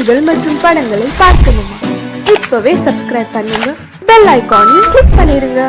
செய்திகள் மற்றும் படங்களை பார்க்கணுமா? இப்பவே சப்ஸ்கிரைப் பண்ணுங்க, பெல் ஐகானையும் கிளிக் பண்ணிருங்க.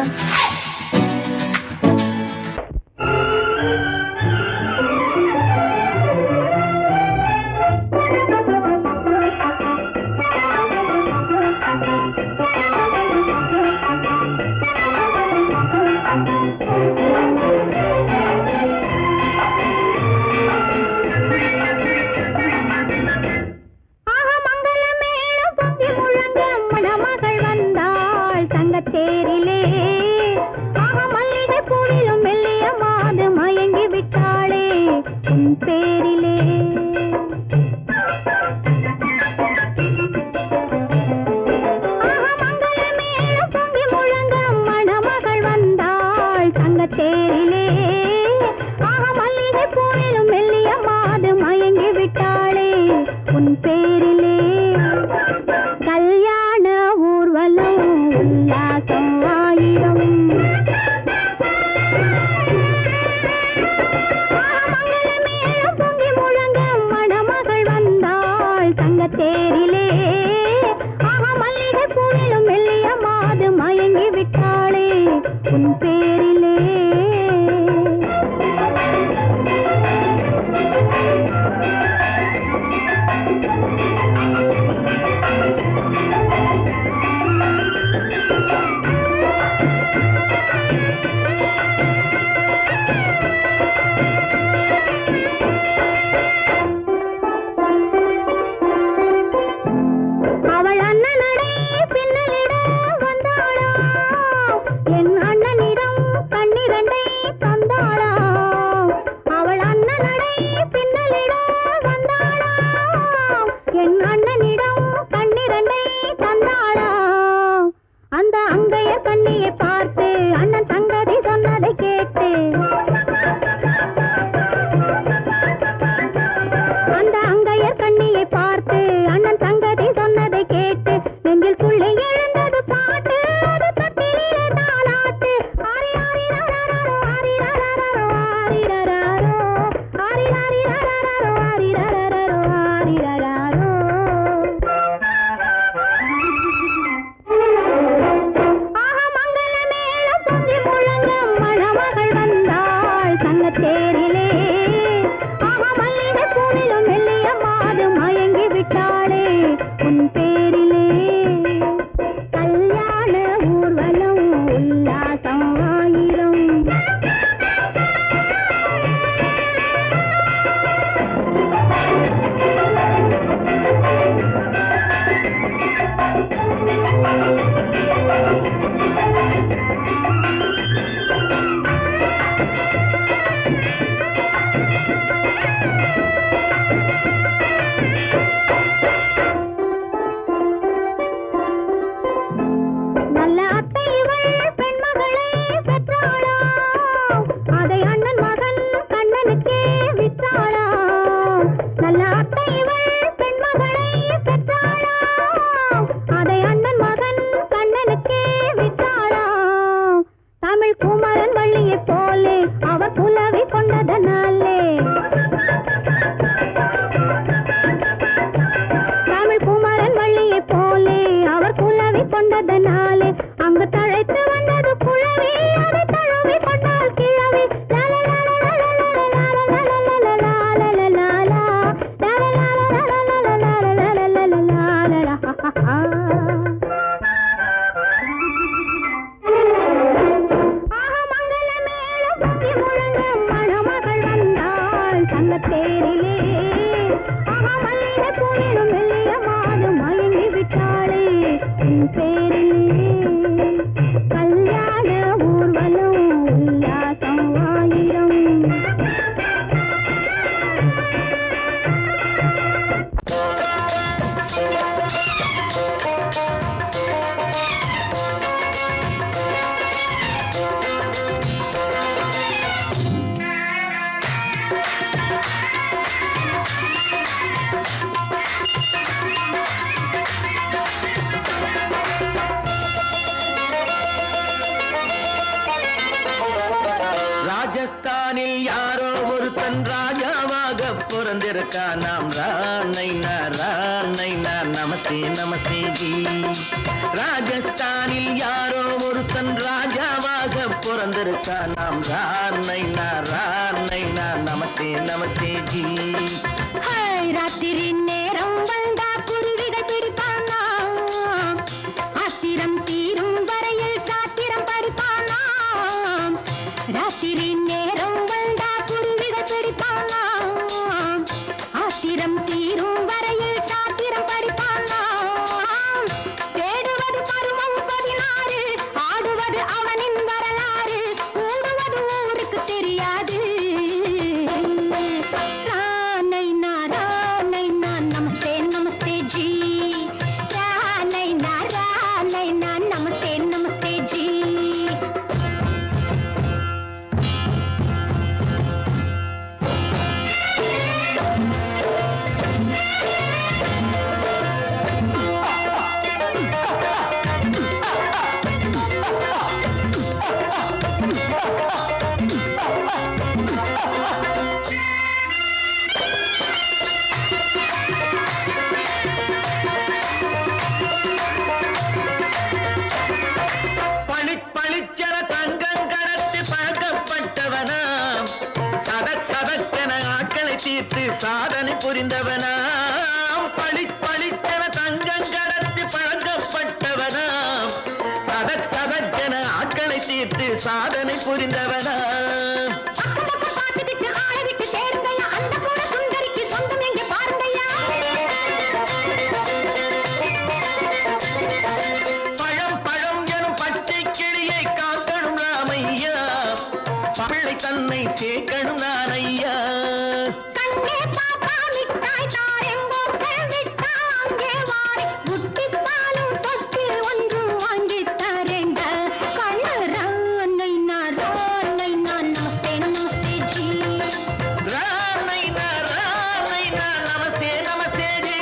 ராஜஸ்தானில் யாரோ ஒருத்தன் ராஜாவாக பிறந்திருக்கான். நாம் ராணை நாரா நைனா நமஸ்தே நமஸ்தே ஜி. ராஜஸ்தானில் யாரோ ஒருத்தன் ராஜாவாக பிறந்திருக்கான். நாம் நைனா நமஸ்தே நமஸ்தே ஜி. ராத்திரி நேரம் வந்தா குருவிகள் பிடிப்பானா, ஆத்திரம் தீரும் வரையில் சாத்திரம் படிப்பானா. ராத்திரி நேரம் வந்தா குருவிகள் பிடிப்பானா, ஆத்திரம் தீரும் வரையில் சாத்திரம் படிப்பானா. தேடுவது பருவம் 16, ஆடுவது அவனின் வரலாறு, கூடுவது ஊருக்கு தெரியாது. நமஸ்தே நமஸ்தே ஜி. நமஸ்தே நமஸ்தே ஜி. பளிச்சென தங்கம் கடத்தி பழக்கப்பட்டவனாம். சதக்கென ஆட்களை தீர்த்து சாதனை புரிந்தவனாம். பளிச்சென தங்கம் கடத்தி பழக்கப்பட்டவனாம். சதக்கென ஆட்களை தீர்த்து சாதனை புரிந்தவனாம். பிள்ளை தன்னை சேர்க்கணும் நான் ஐயா. கண்ணே பாப்பா மிட்டாய் தாரெங்கோ கேள்விட்டா அங்கே வாரி புட்டித்தாலும் தொட்டி ஒன்றும் வாங்கி தரேங்க. கண்ணரா நைனா நமஸ்தே நமஸ்தே ஜி. நைனா நமஸ்தே நமஸ்தே ஜி.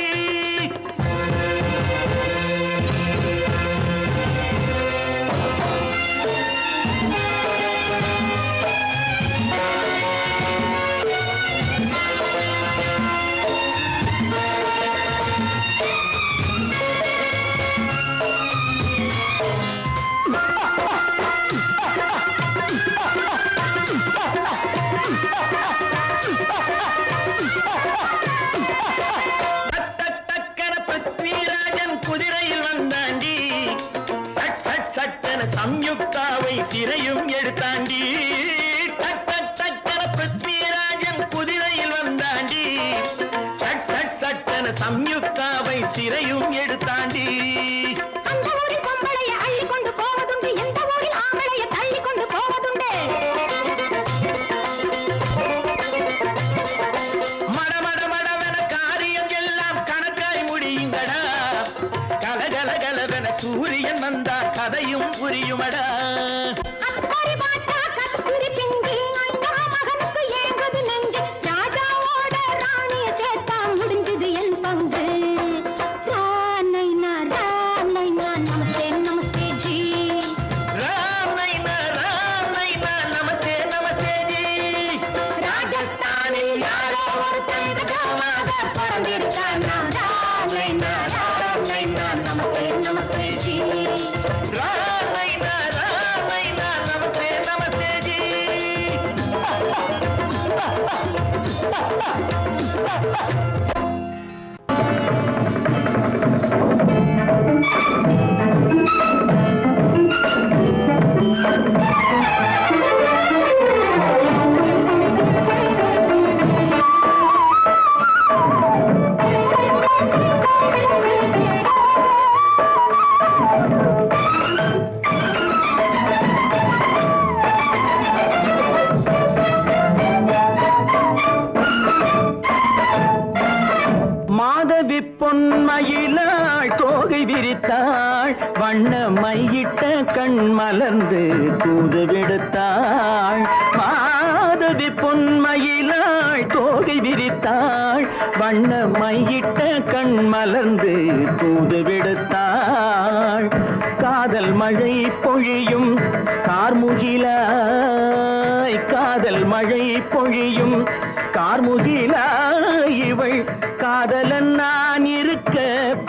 குதிரையில் வந்தாண்டி, சட்டென சம்யுக்தாவை சிறையும் எடுத்தாண்டி. பிருத்விராஜன் குதிரையில் வந்தாண்டி, சட்டென சம்யுக்தாவை சிறையும் எடுத்தாண்டி. அந்த ஊரில் பொம்பளைய அள்ளி கொண்டு போவதுண்டு, எந்த ஊரில் ஆம்பளைய தள்ளி கொண்டு போவதுண்டு. மடமடவென காரியம் எல்லாம் கணக்காய் முடியுங்கடா. கலகலகலவென சூரியன் வந்தா கதையும் புரியுமடா. அக்கறி பாட்டா கத்துரி பிங்கி அண்ணா மகனுக்கு ஏங்குது நெஞ்சு. ராஜாவோட ராணிய சேர்த்தா முடிஞ்சது என் பங்கு. நைனா நமஸ்தே நமஸ்தே ஜி. நைனா நமஸ்தே நமஸ்தே ஜி. ராஜஸ்தானில் யாரோ ஒருத்தன் ராஜாவாக பிறந்திருக்கான். நைனா நமஸ்தே நமஸ்தே ஜி. நைனா நமஸ்தே நமஸ்தே ஜி. மாதவி பொன்மயிலாள் தோகை விரித்தாள். வண்ண மையிட்ட கண் மலர்ந்து தூது விடுத்தாள். மாத மாதவி பொன்மயிலாள் தோகை விரித்தாள் வண்ண மையிட்ட கண் மலர்ந்து தூது விடுத்தாள் காதல் மழை பொழியும் கார்முகிலாய் காதல் மழை பொழியும் கார்முகிலாய் இவள் காதலன் நான் இருக்க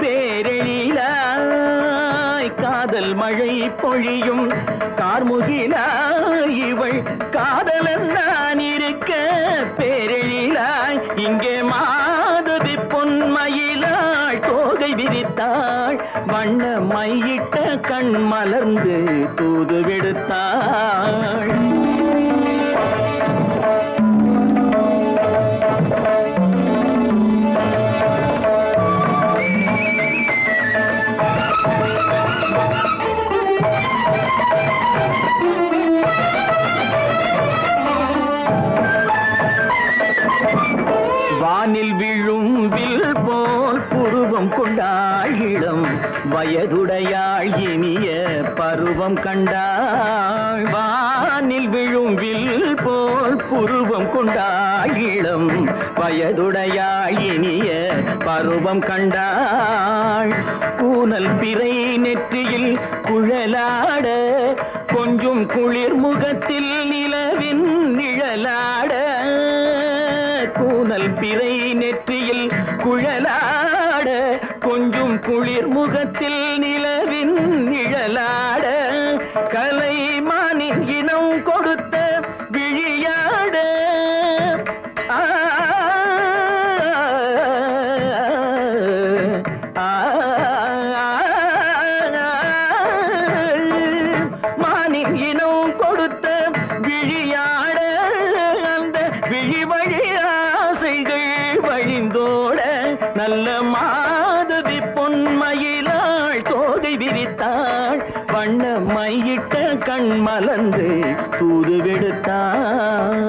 பேரெழிலாய் காதல் மழை பொழியும் கார்முகிலாய் இவள் காதலன் நான் இருக்க பேரெழிலாய் இங்கே மாதவி பொன்மயிலாள் தோகை விரித்தாள் வண்ண மையிட்ட கண் மலர்ந்து தூது விடுத்தாள் வானில் விழும் வில் போல் புருவம் கொண்டாள் இளம் வயதுடையாள் இனிய பருவம் கண்டாள் வானில் விழும் வில் போல் புருவம் கொண்டாள் இளம் வயதுடையாள் இனிய பருவம் கண்டாள் கூனல் பிறை நெற்றியில் குழலாட கொஞ்சம் குளிர் முகத்தில் நிலவின் நிழலாட கூனல் பிறை நெற்றியில் குழலாட கொஞ்சம் குளிர் முகத்தில் நிலவின் நிழலாட கலைமானின் இனம் கொடுத்த விழியாட மானின் இனம் கொடுத்த விழியாட அந்த விழி வழி ஆசைகள் வழிந்தோட நல்ல மாதவி பொன்மயிலாள் தோகை விரித்தாள் வண்ண மையிட்ட கண் மலர்ந்து தூது விடுத்தாள்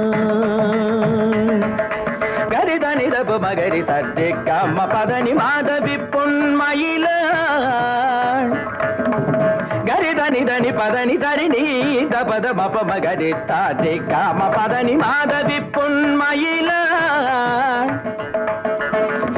கரிதனி தபு மகரி தட்டி கம்ம பதனி மாதவி பொன்மயிலாள் கரிதனி தனி பதனி தரிணி தபத மப மகரி தாட்டி காம பதனி மாதவி பொன்மயிலாள்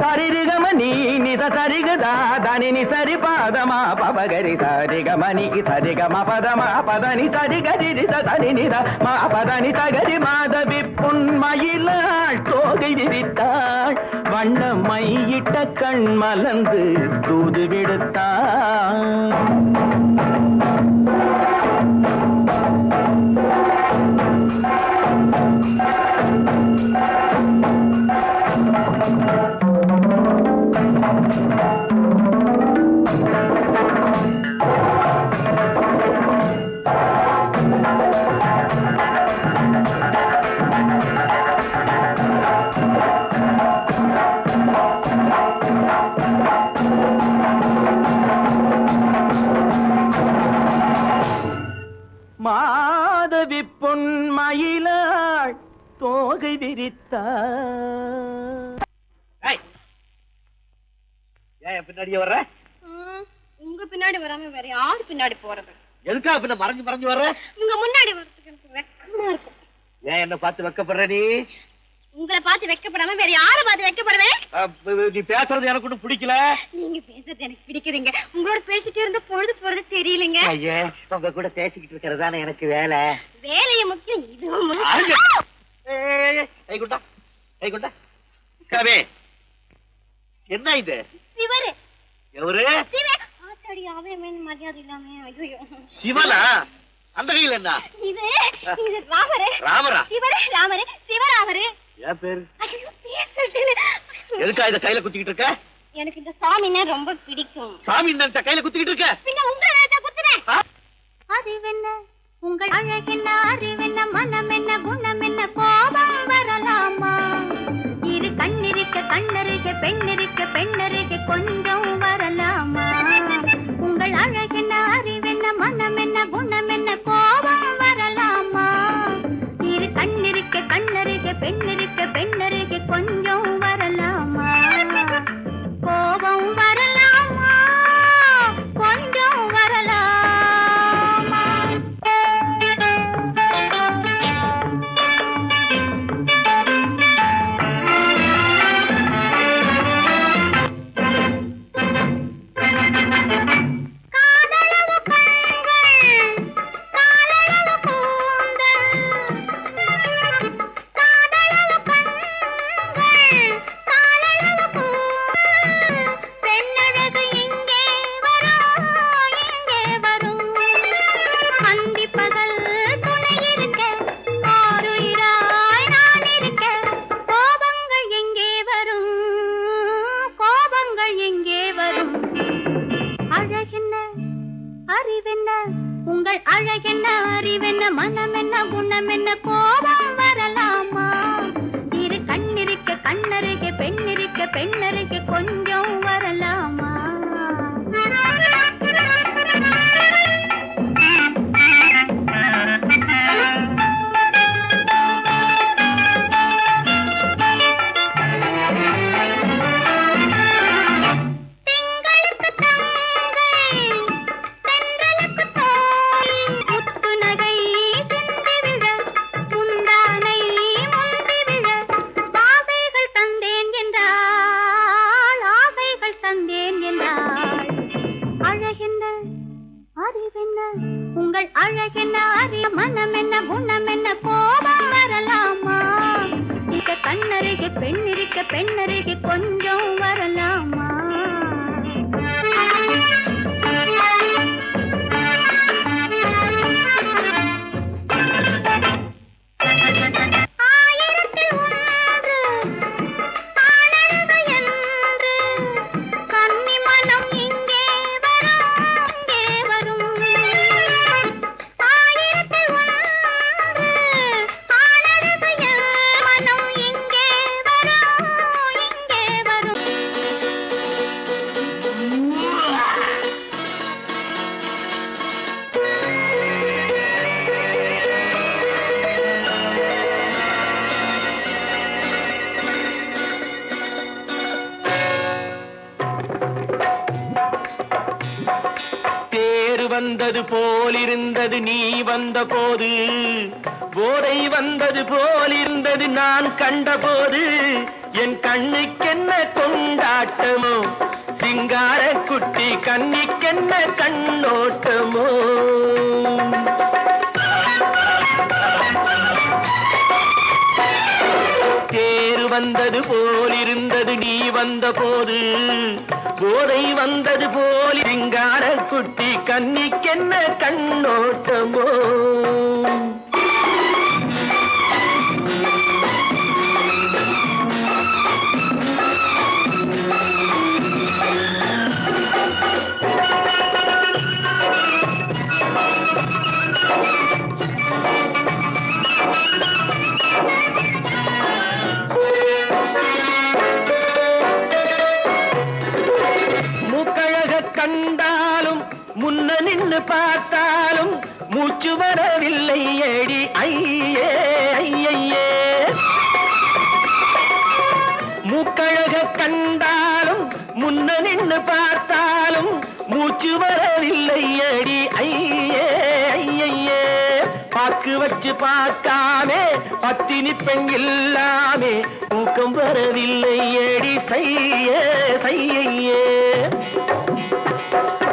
சரிகமணி நித சரிகதா தனி நி சரி பாதமா பபகரி சரிகமணி சரிகம பதமா பதனி சரிகரி தனி நித மா பதனி சகரி மாதவி பொன்மயிலாள் தோகை விரித்தாள் வண்ண மையிட்ட கண் மலர்ந்து தூது விடுத்தாள் மாதவி பொன்மயிலாள் தோகை விரித்தாள் ஏன் பின்னாடியே வர்ற உங்க பின்னாடி வராம வேற யாரு பின்னாடி போறது எதுக்கா பின்ன மறைஞ்சு மறைஞ்சு வர்ற உங்க முன்னாடி வரதுக்கு எனக்கு வெக்கமா இருக்கும் ஏன் என்ன பார்த்து வெக்கப்படுற நீ உங்களை பார்த்து வெக்கப்படாம வேற யாரை பார்த்து வெக்கப்படுவேன் நீ பேசுறது எனக்கு ஒன்றும் பிடிக்கல நீங்க பேசுறது எனக்கு பிடிக்குதுங்க உங்களோட பேசிட்டே இருந்த பொழுது போறது தெரியலங்க ஐயே உங்க கூட பேசிக்கிட்டு இருக்கிறதானே எனக்கு வேலை வேலைய முக்கியம் இதுவும் கைகுண்டா கவே என்ன இது சிவரு எவரு சிவ ஆத்தாடி அவன் மரியாதை இல்லாம ஐயோ சிவனா அந்த கையில் என்ன இது ராமரே ராமரா சிவரே ராமரே சிவராமரே ஏன் பேரு ஐயோ பேசுறேன் எதுக்கா இத கையில குத்திக்கிட்டு இருக்க எனக்கு இந்த சாமினா ரொம்ப பிடிக்கும் சாமி நினைச்ச கையில குத்திக்கிட்டு இருக்க பின்ன உங்களை நினைச்சா குத்துறேன் அறிவென்ன உங்கள் அழகென்ன அறிவென்ன மனம் என்ன குணம் என்ன கோபம் வரலாமா இரு கண்ணிருக்க கண்ணருக பெண்ணிருக்க பெண்ணருக கொஞ்சம் வரலாமா உங்கள் அழகென்ன அறிவென்ன மனம் என்ன குணம் என்ன கோபம் வரலாமா இரு கண்ணிருக்க கண்ணருக பெண்ணிருக்க பெண்ணருக கொஞ்சம் வரலாமா கோபம் வரலாமா கொஞ்சம் வரலாமா அழகென்ன அறிய மனம் என்ன குணம் என்ன கோபம் வரலாமா இந்த கண்ணருகே பெண்ணருகே கொஞ்சம் வரலாமா வந்தது போலிருந்தது நீ வந்த போது போதை வந்தது போலிருந்தது நான் கண்டபோது என் கண்ணுக்கென்ன கொண்டாட்டமோ சிங்கார குட்டி கண்ணிக்கென்ன கண்ணோட்டமோ தேர் வந்தது போலிருந்தது நீ வந்த போது போதை வந்தது போல் சிங்கார குட்டி கண்ணிக்கென்ன கண்ணோட்டமோ கண்டாலும் முன்ன நின்று பார்த்தாலும் மூச்சு வரவில்லை ஏடி ஐயே ஐயே மூக்கழக கண்டாலும் முன்ன நின்று பார்த்தாலும் மூச்சு வரவில்லை ஏடி ஐயே ஐயே பாக்கு வச்சு பார்க்காமே பத்தினி பெண் இல்லாமே ஊக்கம் வரவில்லை ஏடி செய்ய செய்யே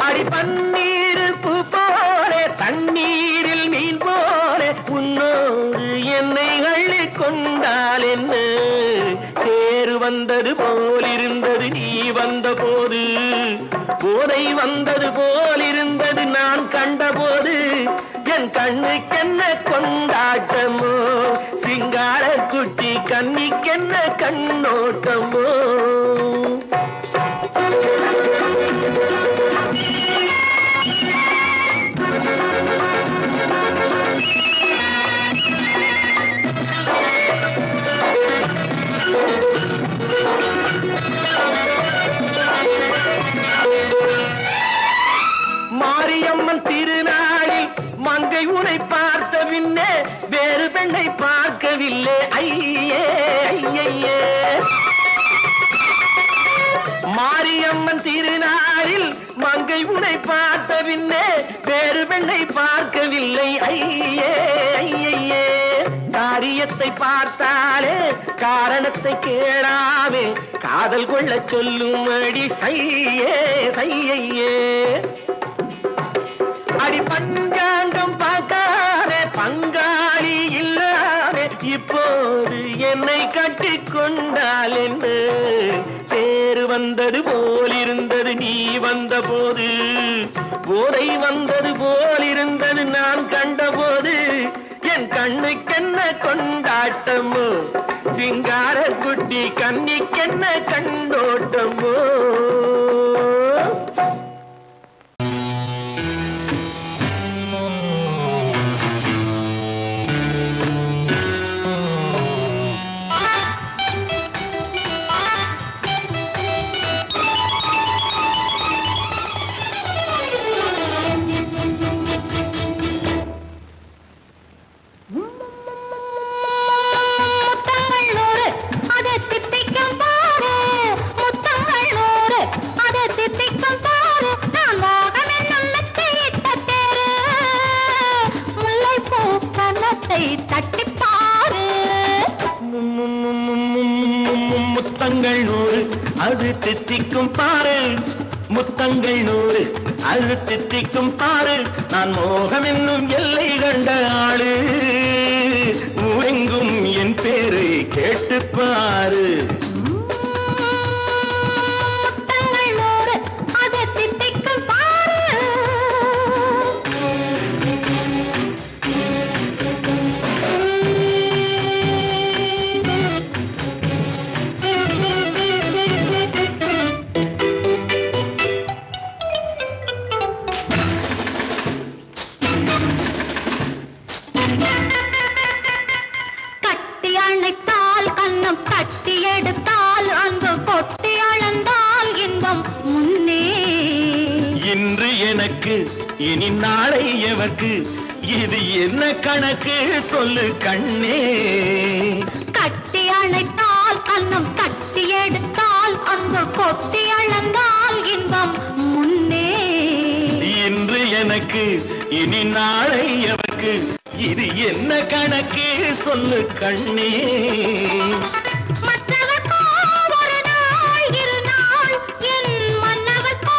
அடி பன்னீர் பூ போலே தண்ணீரில் மீன் போலே உன்னோடு என்னை அள்ளி கொண்டால் என்ன தேர் வந்தது போலிருந்தது நீ வந்த போது போதை வந்தது போலிருந்தது நான் கண்டபோது என் கண்ணுக்கென்ன கொண்டாட்டமோ சிங்கார குட்டி கண்ணிக்கென்ன கண்ணோட்டமோ மாரியம்மன் திருநாளில் மங்கை உனை பார்த்த பின்னே வேறு பெண்ணை பார்க்கவில்லை ஐயே ஐயே மாரியம்மன் திருநாளில் மங்கை உனை பார்த்த பின்னே வேறு பெண்ணை பார்க்கவில்லை ஐயே ஐயே காரியத்தை பார்த்தாலே காரணத்தை கேளாமே காதல் கொள்ள சொல்லும்படி செய்யே செய்யே அடி பஞ்சாங்கம் பார்க்காதே பங்காளி இல்லாமே இப்போது என்னை கட்டி கொண்டால் என்ன தேர் வந்தது போலிருந்தது நீ வந்த போது போதை வந்தது போலிருந்தது நான் கண்டபோது என் கண்ணுக்கென்ன கொண்டாட்டமோ சிங்கார குட்டி கண்ணிக்கென்ன கண்ணோட்டமோ முத்தங்கள் நூறு அது தித்திக்கும் பாரு முத்தங்கள் 100 அது தித்திக்கும் பாரு நான் மோகம் என்னும் எல்லை கண்ட ஆளு ஊரெங்கும் என் பேரை கேட்டு பாரு முத்தங்கள் 100 அது தித்திக்கும் பாரு கட்டி அணைத்தால் கண்ணம் கட்டி எடுத்தால் அன்பு கொட்டி அளந்தால் இன்பம் முன்னே இன்று எனக்கு இனி நாளை எவர்க்கு இது என்ன கணக்கு சொல்லு கண்ணே கட்டி அணைத்தால் கண்ணம் கட்டி எடுத்தால் அன்பு கொட்டி அளந்தால் இன்பம் முன்னே இன்று எனக்கு இனி நாளை எவர்க்கு இது என்ன கணக்கு சொல்லு கண்ணே மற்றவர்க்கோ ஒரு நாள் இரு நாள் என் மன்னவர்க்கோ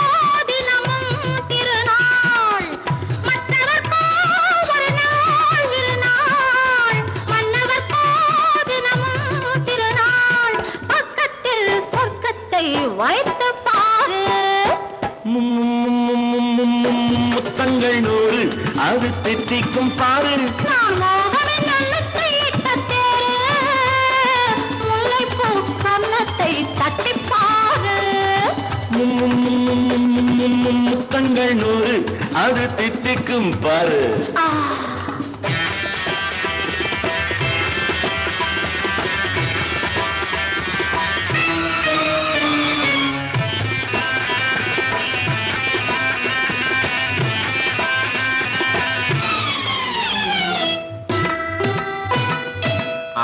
தினமும் திருநாள் மற்றவர்க்கோ ஒரு நாள் இரு நாள் மன்னவர்க்கோ தினமும் திருநாள் பக்கத்தில் சொர்க்கத்தை வைத்து பாரு முத்தங்கள் 100 அது தித்திக்கும் பாரு நான் மோகனின் எண்ணத்தை இட்ட தேரு முல்லைப்பூ கன்னத்தை தட்டிப் பாரு முத்தங்கள் 100 அது தித்திக்கும் பாரு ஆ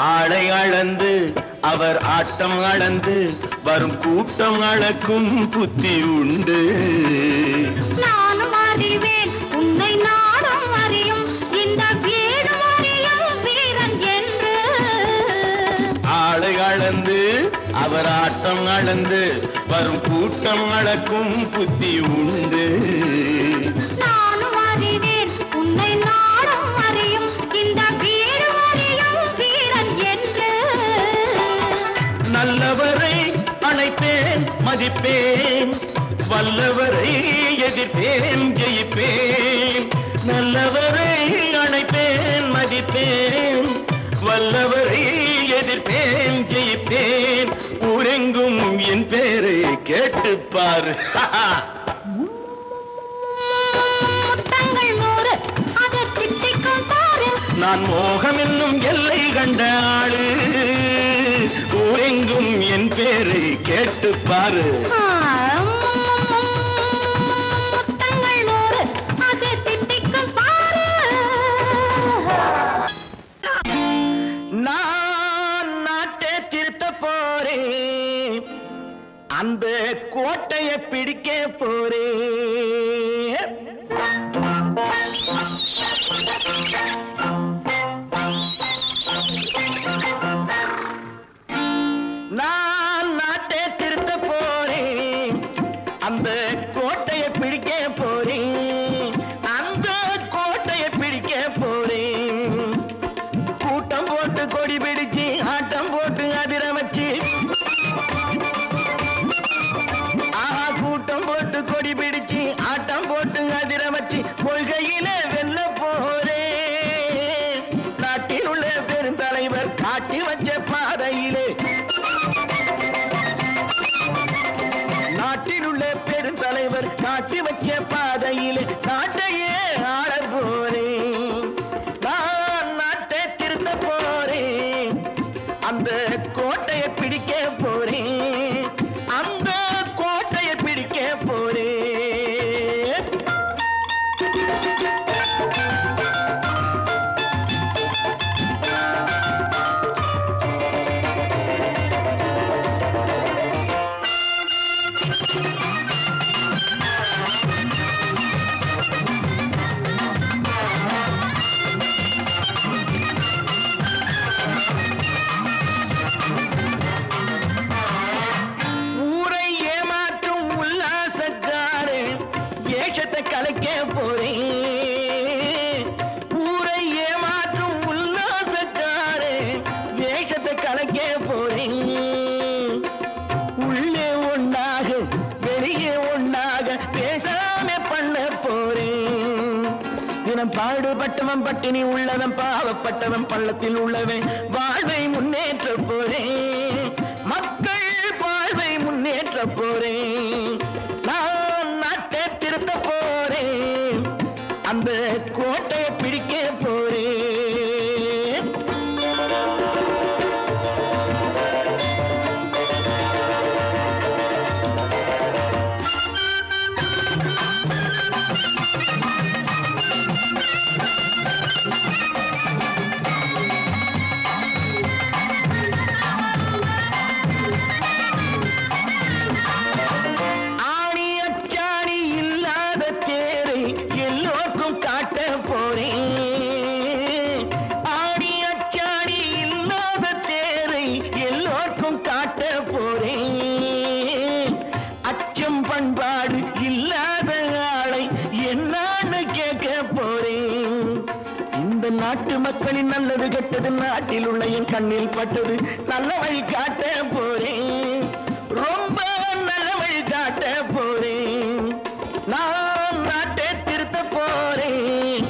ஆளை அளந்து அவர் ஆட்டம் அளந்து வரும் கூட்டம் அளக்கும் புத்தி உண்டு நானும் அறிவேன் உன்னை நாடும் அறியும் இந்த வீடும் அறியும் வீரன் என்று ஆளை அளந்து அவர் ஆட்டம் அளந்து வரும் கூட்டம் அளக்கும் புத்தி உண்டு நானும் அறிவேன் உன்னை நாடும் அறியும் இந்த வீடும் அறியும் வீரன் என்று நல்லவரை அழைப்பேன் மதிப்பேன் வல்லவரை எதிர்ப்பேன் ஜெயிப்பேன் நல்லவரை அழைப்பேன் மதிப்பேன் வல்லவரை எதிர்ப்பேன் ஜெயிப்பேன் ஊரெங்கும் என் பேரை கேட்டுப்பார் முத்தங்கள் 100 அது தித்திக்கும் பாரு நான் மோகம் என்னும் எல்லை கண்ட ஆளு ஊரெங்கும் என் பேரை கேட்டுப்பாரு முத்தங்கள் 100 அது தித்திக்கும் பாரு நான் நாட்டை திருத்த போறேன் அந்த கோட்டையை பிடிக்க போறேன் நான் நாட்டை திருத்த போறேன் அந்த கோட்டையை பிடிக்க போறேன் அந்த கோட்டையை பிடிக்க போறேன் கூட்டம் போட்டு கொடி பிடிச்சு ஆட்டம் போட்டு அதிர வச்சு ஆஹா கூட்டம் போட்டு கொடி பிடிச்சு ஆட்டம் போட்டு அதிர வச்சு கொள்கையில வெல்ல போறேன் நாட்டில் உள்ள பெருந்தலைவர் காட்டி வச்ச பாதையிலே நாட்டில் உள்ள பெருந்தலைவர் காட்டி வச்ச பாதையிலே நாட்டையே ஆள போறேன் நான் நாட்டை திருத்த போறேன் அந்த கோட்டையை பிடிக்க போறேன் அந்த கோட்டையை பிடிக்க போறேன் வேஷத்தை கலைக்க போறேன் ஊரை ஏமாற்றும் உல்லாசக்காரே வேஷத்தை கலைக்க போறேன் உள்ளே ஒண்ணாக வெளியே ஒண்ணாக பேசாம பண்ண போறேன் தினம் பாடுபட்டவன் பட்டினி உள்ளவன் பாவப்பட்டவன் பள்ளத்தில் உள்ளவன் வாழ்வை முன்னேற்ற போறேன் மக்கள் வாழ்வை முன்னேற்ற போறேன் நான் நாட்டை திருத்த போறேன் அந்த கோட்டையை பிடிக்க போறேன் ஆணி அச்சாணி இல்லாத தேரை எல்லோருக்கும் காட்ட போறேன் ஆணி அச்சாணி இல்லாத தேரை எல்லோருக்கும் காட்ட போறேன் அச்சம் பண்பாடு இல்லாத ஆளை என்னான்னு கேட்க போறேன் இந்த நாட்டு மக்களின் நல்லது கெட்டது நாட்டில் உள்ள என் கண்ணில் பட்டது நல்ல வழி காட்ட போறேன் ரொம்ப நல்ல வழி காட்ட போறேன் நான் நாட்டை திருத்த போறேன்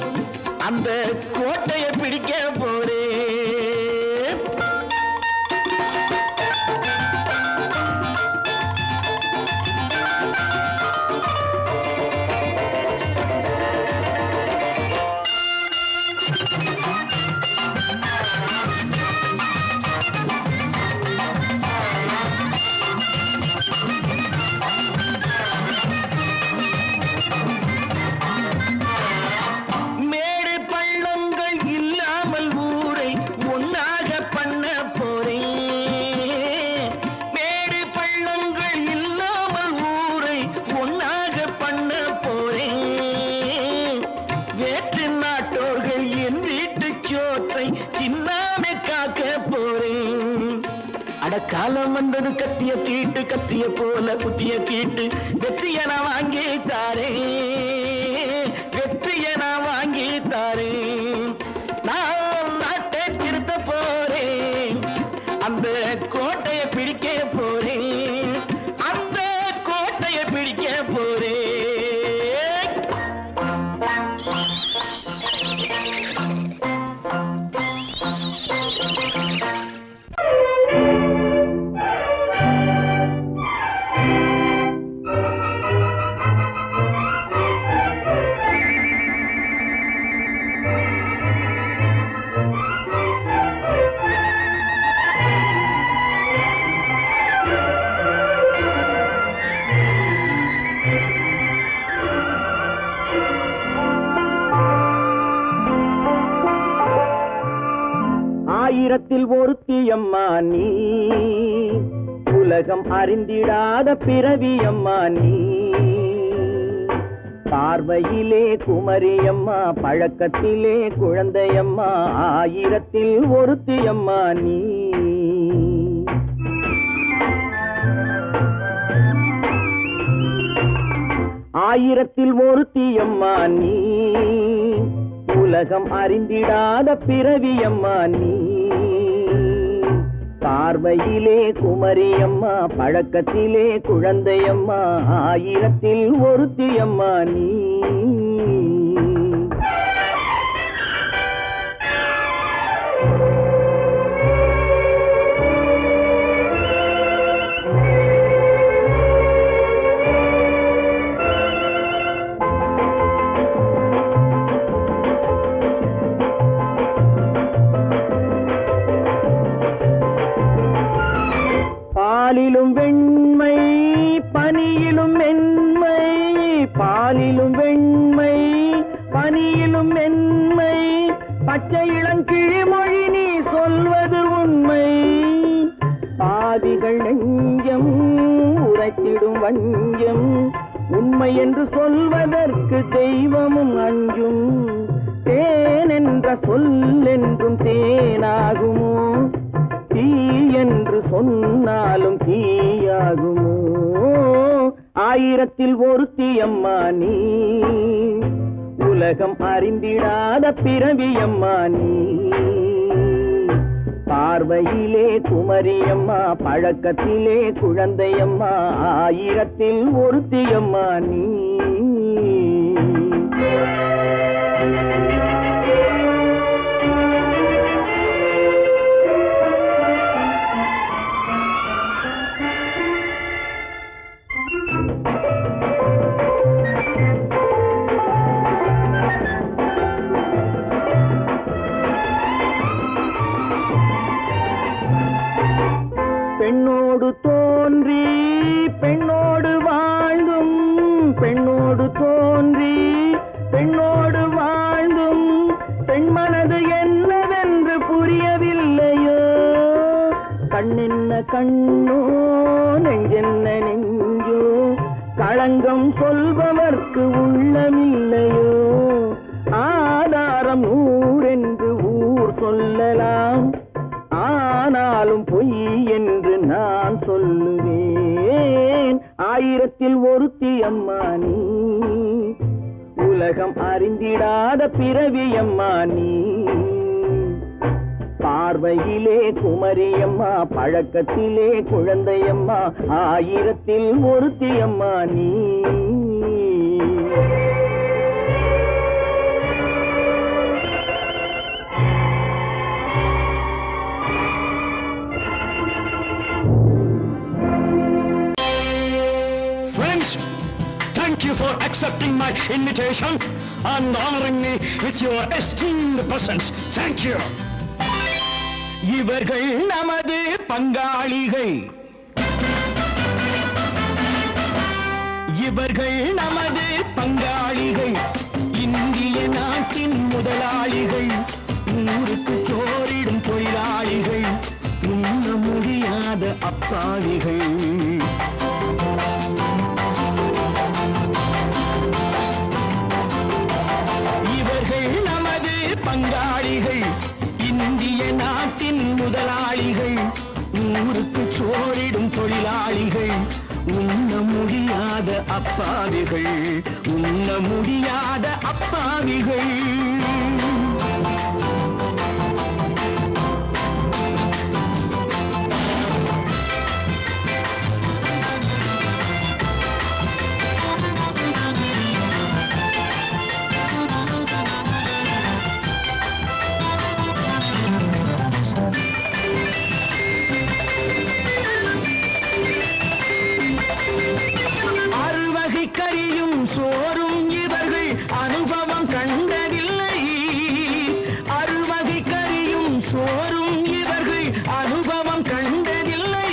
அந்த கோட்டையை பிடிக்க போறேன் மேடு பள்ளங்கள் இல்லாமல் ஊரை ஒன்னாக பண்ண போறேன் மேடு பள்ளங்கள் இல்லாமல் ஊரை ஒன்னாக பண்ண போறேன் வேற்று நாட்டோர்கள் என் வீட்டு சோற்றை தின்னாமே காக்க போறேன் அடக்காலம் வந்தது கத்திய தீட்டு கத்திய போல குத்திய தீட்டு வெற்றியை நான் வாங்கி தாரேன் வெற்றியை நான் வாங்கி தாரேன் நான் நாட்டை திருத்த போறேன் அந்த கோட்டையை பிடிக்க போறேன் அந்த கோட்டையை பிடிக்க போறேன் ஆயிரத்தில் ஒருத்தியம்மா நீ உலகம் அறிந்திடாத பிறவியம்மா நீ பார்வையிலே குமரியம்மா பழக்கத்திலே குழந்தையம்மா ஆயிரத்தில் ஒருத்தியம்மா நீ ஆயிரத்தில் ஒருத்தியம்மா நீ உலகம் அறிந்திடாத பிறவியம்மா நீ பார்வையிலே குமரியம்மா பழக்கத்திலே குழந்தையம்மா ஆயிரத்தில் ஒருத்தியம்மா நீ பாலிலும் வெண்மை பனியிலும் மென்மை பாலிலும் வெண்மை பனியிலும் மென்மை பச்சை இளங்கிழிமொழி நீ சொல்வது உண்மை பாதிகள் நெஞ்சம் உரைத்திடும் வஞ்சம் உண்மை என்று சொல்வதற்கு தெய்வமும் அஞ்சும் தேன் என்ற சொல் என்றும் தேனாகுமோ தீ என்று சொன்னாலும் தீயாகுமோ ஆயிரத்தில் ஒருத்தி அம்மா நீ, உலகம் அறிந்திடாத பிறவி அம்மா நீ. பார்வையிலே குமரியம்மா, பழக்கத்திலே குழந்தையம்மா, ஆயிரத்தில் ஒருத்தி அம்மா நீ. பெண்ணோடு தோன்றி பெண்ணோடு வாழ்ந்தும், பெண்ணோடு தோன்றி பெண்ணோடு வாழ்ந்தும், பெண்மனது என்னவென்று புரியவில்லையோ. கண்ணென்ன கண்ணோ, நெஞ்சென்ன நெஞ்சோ, களங்கம் சொல்பவர்க்கு உள்ளமில்லையோ. ஆதாரம் நூறென்று ஊர் சொல்லலாம், ஆனாலும் பொய் என்று நான் சொல்லுவேன். ஆயிரத்தில் ஒருத்தி அம்மா நீ, உலகம் அறிந்திடாத பிறவி அம்மா நீ. பார்வையிலே குமரியம்மா, பழக்கத்திலே குழந்தையம்மா, ஆயிரத்தில் ஒருத்தி அம்மா நீ. Thank you for accepting my invitation and honoring me with your esteemed presence. Thank you. இவர்கள் நமது பங்காளிகள், இவர்கள் நமது பங்காளிகள், இந்திய நாட்டின் முதலாளிகள், ஊருக்கு சோறிடும் தொழிலாளிகள், உண்ண முடியாத அப்பாவிகள். பங்காளிகள், இந்திய நாட்டின் முதலாளிகள், ஊருக்கு சோறிடும் தொழிலாளிகள், உண்ண முடியாத அப்பாவிகள், உண்ண முடியாத அப்பாவிகள். கறியும் சோறும் இவர்கள் அனுபவம் கண்டதில்லை. அறுவகை கறியும் சோறும் இவர்கள் அனுபவம் கண்டதில்லை.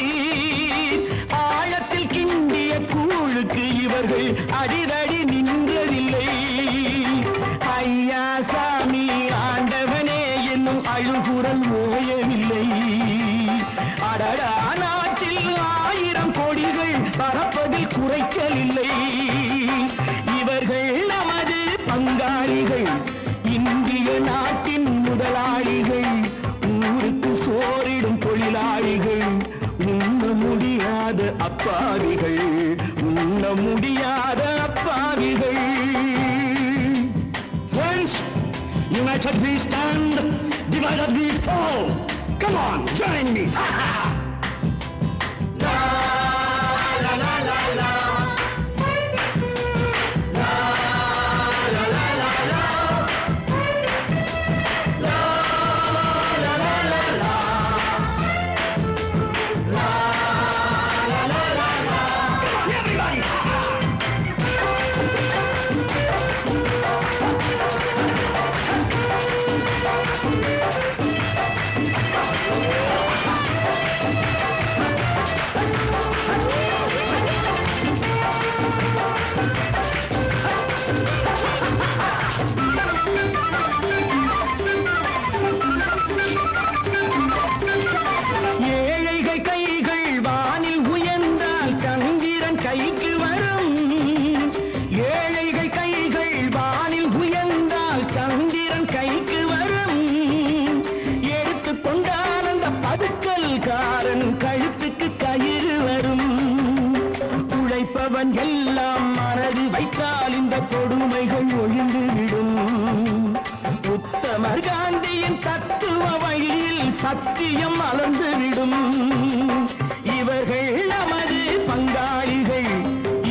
ஆழத்தில் கிண்டிய கூழுக்கு இவர்கள் அடிதடி நின்றதில்லை. ஐயா சாமி ஆண்டவனே என்னும் அழுகுரல் ஓயவில்லை. அடடா, நாட்டில் 1000 கோடிகள் பறப்பதில் குறைச்சலில்லை. இவர்கள் நமது பங்காளிகள், இந்திய நாட்டின் முதலாளிகள், ஊருக்கு சோறிடும் தொழிலாளிகள், உண்ண முடியாத அப்பாவிகள், உண்ண முடியாத அப்பாவிகள். Friends, united we stand, divided we fall. Come on, join me. கழுத்துக்கு கயிறு வரும். உழைப்பவன் எல்லாம் விட்டால் இந்த கொடுமைகள் ஒழிந்துவிடும். உத்தமர் காந்தியின் தத்துவ வழியில் சத்தியம் மலர்ந்துவிடும். இவர்கள் நமது பங்காளிகள்,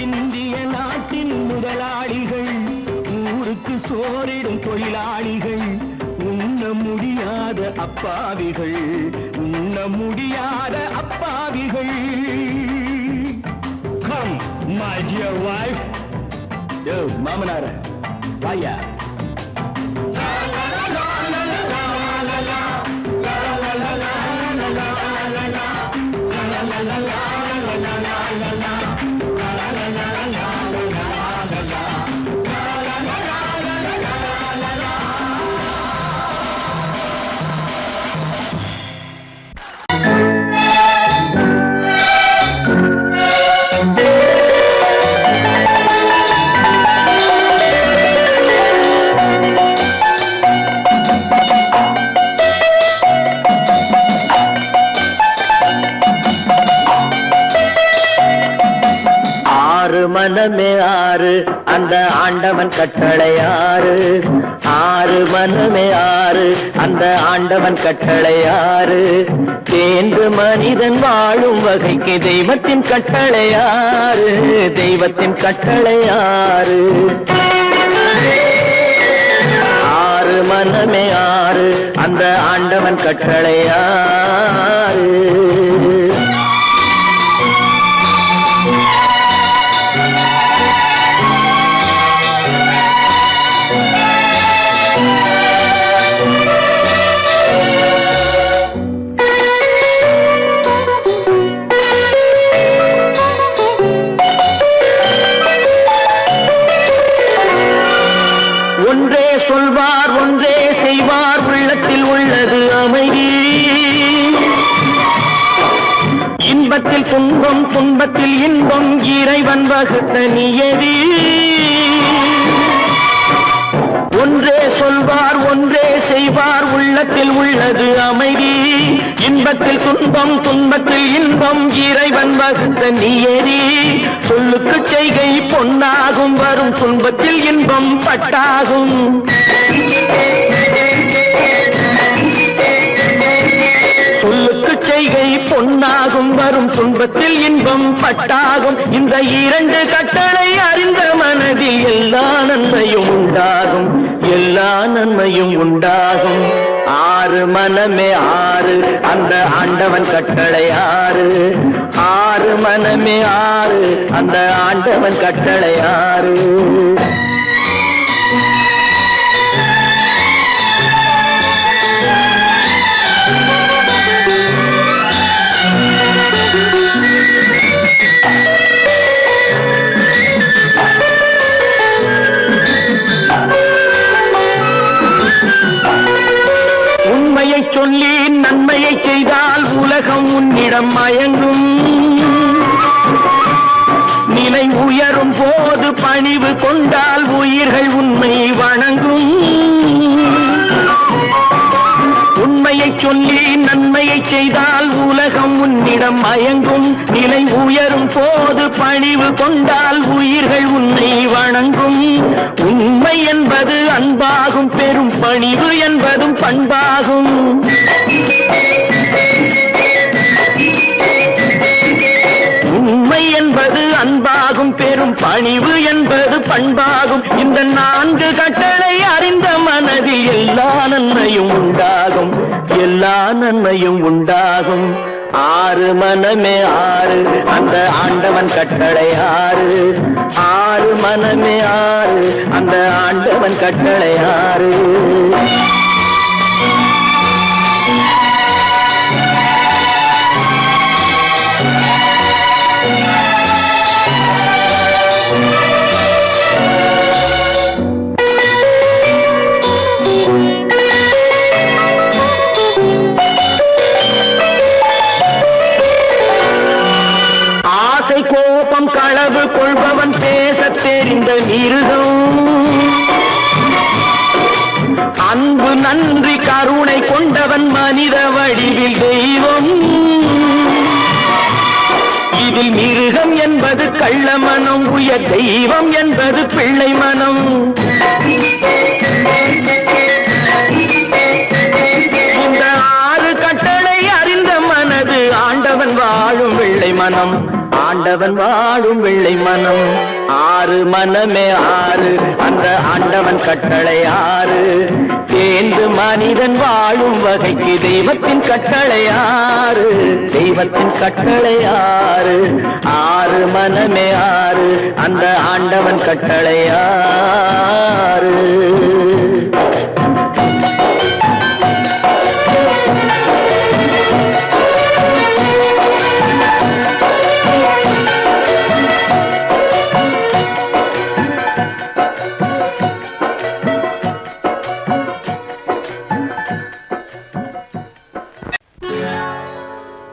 இந்திய நாட்டின் முதலாளிகள், ஊருக்கு சோறிடும் தொழிலாளிகள், உண்ண முடியாத அப்பாவிகள், உண்ண முடியாத அப்பாவிகள். Come, my dear wife. Yo, மாமனார வாயா. மனமே ஆறு அந்த ஆண்டவன் கட்டளை ஆறு. ஆறு மனமே ஆறு அந்த ஆண்டவன் கட்டளை ஆறு. தேர்ந்து மனிதன் வாழும் வகைக்கு தெய்வத்தின் கட்டளை ஆறு. தெய்வத்தின் கட்டளை ஆறு. ஆறு மனமே ஆறு அந்த ஆண்டவன் கட்டளை ஆறு. ஒன்றே சொல்வார் ஒன்றே செய்வார், உள்ளத்தில் உள்ளது அமைதி. இன்பத்தில் துன்பம் துன்பத்தில் இன்பம், இறைவன் வகுத்த நியதி. ஒன்றே சொல்வார் ஒன்றே செய்வார், உள்ளத்தில் உள்ளது அமைதி. இன்பத்தில் துன்பம் துன்பத்தில் இன்பம், இறைவன் வகுத்த நியதி. சொல்லுக்கு செய்கை பொன்னாகும், வரும் துன்பத்தில் இன்பம் பட்டாகும். சொல்லுக்கு செய்கை பொன்னாகும், வரும் துன்பத்தில் இன்பம் பட்டாகும். இந்த இரண்டு கட்டளை அறிந்த மனதில் எல்லா நன்மையும் உண்டாகும், எல்லா நன்மையும் உண்டாகும். ஆறு மனமே ஆறு அந்த ஆண்டவன் கட்டளை ஆறு. ஆறு மனமே ஆறு அந்த ஆண்டவன் கட்டளை ஆறு. உண்மையை சொல்லி நன்மையை செய்தால் உலகம் உன்னிடம் மயங்கும். நிலை உயரும் போது பணிவு கொண்டால் உயிர்கள் உண்மை வணங்கும். உண்மையை சொல்லி நன்மையை செய்தால் உலகம் உன்னிடம் மயங்கும். நிலை உயரும் போது பணிவு கொண்டால் உயிர்கள் உன்னை வணங்கும். உண்மை என்பது அன்பாகும், பெரும் பணிவு என்பதும் பண்பாகும். உண்மை என்பது அன்பாகும், பெரும் பணிவு என்பது பண்பாகும். இந்த நான்கு கட்டளை அறிந்த மனதில் எல்லா நன்மையும் உண்டாகும், எல்லா நன்மையும் உண்டாகும். ஆறு மனமே ஆறு அந்த ஆண்டவன் கட்டளை ஆறு. ஆறு மனமே ஆறு அந்த ஆண்டவன் கட்டளை ஆறு. கோபம் களவு கொள்பவன் பேச தெரிந்த மிருகம். அன்பு நன்றி கருணை கொண்டவன் மனித வடிவில் தெய்வம். இதில் மிருகம் என்பது கள்ள மனம், உயர் தெய்வம் என்பது பிள்ளை மனம். இந்த 6 கட்டளை அறிந்த மனது ஆண்டவன் வாழும் வெள்ளை மனம், ஆண்டவன் வாழும் வெள்ளை மனம். 6 மனமே 6, அந்த ஆண்டவன் கட்டளை 6. தேர்ந்து மனிதன் வாழும் வகைக்கு தெய்வத்தின் கட்டளை 6, தெய்வத்தின் கட்டளை 6. 6 மனமே 6, அந்த ஆண்டவன் கட்டளை 6.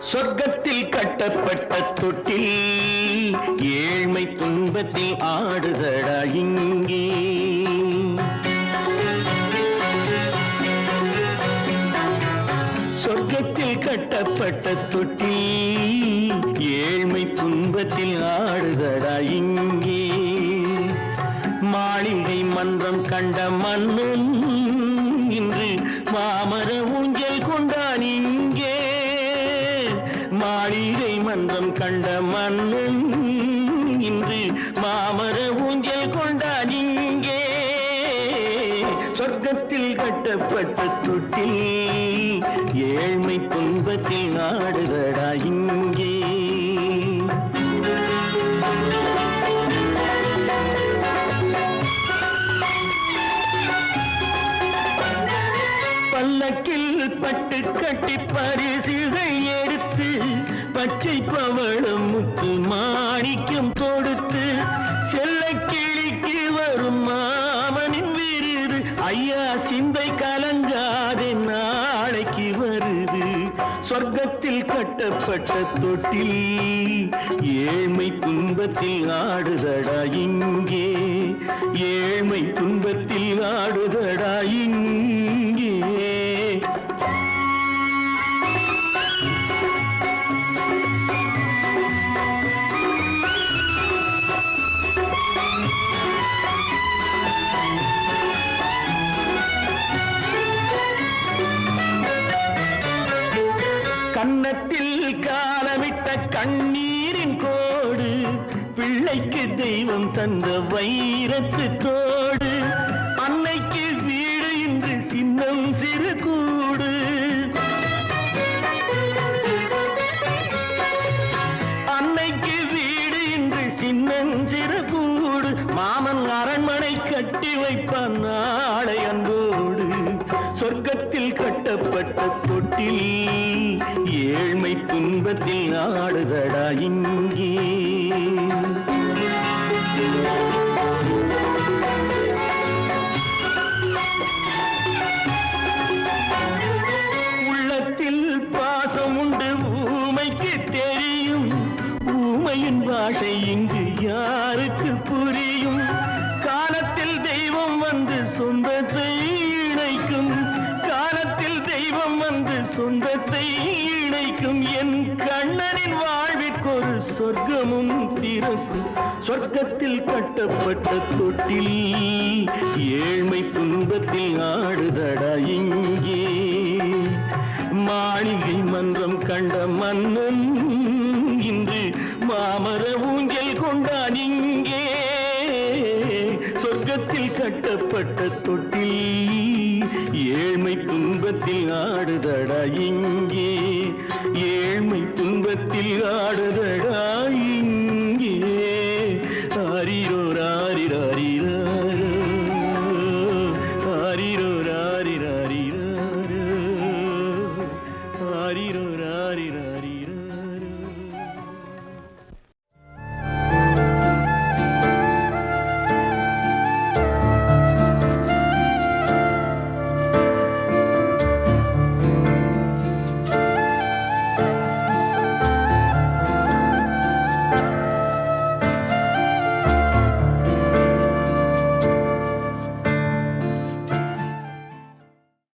சொர்க்கத்தில் கட்டப்பட்ட தொட்டில் ஏழ்மை துன்பத்தில் ஆடுதடா இங்கே. சொர்க்கத்தில் கட்டப்பட்ட தொட்டில் ஏழ்மை துன்பத்தில் ஆடுதடா இங்கே. மாளிகை மன்றம் கண்ட மன்னன் இன்று மாமர ஊஞ்சல் கொண்டான் இங்கே. மாளிகை மன்றம் கண்ட மன்னன் இன்று மாமர ஊஞ்சல் கொண்டான் இங்கே. சொர்க்கத்தில் கட்டப்பட்ட தொட்டில் ஏழ்மை துன்பத்தில் ஆடுதடா இங்கே. பல்லக்கில் பட்டு கட்டி பரிசுகள் எடுத்து பச்சை பவளம் முத்து மாணிக்கம் தொடுத்து செல்ல கிளிக்கு வரும் மாமனின் விருது. ஐயா சிந்தை கலங்காதே நாளைக்கு வருது. சொர்க்கத்தில் கட்டப்பட்ட தொட்டில் ஏழ்மை துன்பத்தில் ஆடுதடா இங்கே. ஏழ்மை துன்பத்தில் ஆடுதடா இங்கே. கன்னத்தில் காலமிட்ட கண்ணீரின் கோடு, பிள்ளைக்கு தெய்வம் தந்த வைரத்து தோடு. அன்னைக்கு வீடு இன்று சின்னம் சிறு கூடு. அன்னைக்கு வீடு இன்று சின்னஞ்சிறு கூடு. மாமன் அரண்மனை கட்டி வைப்பான் நாளை அன்போடு. சொர்க்கத்தில் கட்டப்பட்ட தொட்டில் ஏழ்மை துன்பத்தில் ஆடுதடா இங்கே. உள்ளத்தில் பாசம் உண்டு ஊமைக்கு தெரியும். ஊமையின் பாஷை இங்கு யாருக்கு புரியும்? காலத்தில் தெய்வம் வந்து சொந்தத்தை இணைக்கும். காலத்தில் தெய்வம் வந்து சொந்தத்தை இணைக்கும். என் கண்ணனின் வாழ்விற்கொரு சொர்க்கமும் திறக்கும். சொர்க்கத்தில் கட்டப்பட்ட தொட்டில் ஏழ்மை துன்பத்தில் ஆடுதடா இங்கே. மாளிகை மன்றம் கண்ட மன்னன் இன்று மாமர ஊஞ்சல் கொண்டான் இங்கே. சொர்க்கத்தில் கட்டப்பட்ட தொட்டில் ஏழ்மை துன்பத்தில் ஆடுதடா இங்கே. ஏழ்மை துன்பத்தில் ஆடுதடா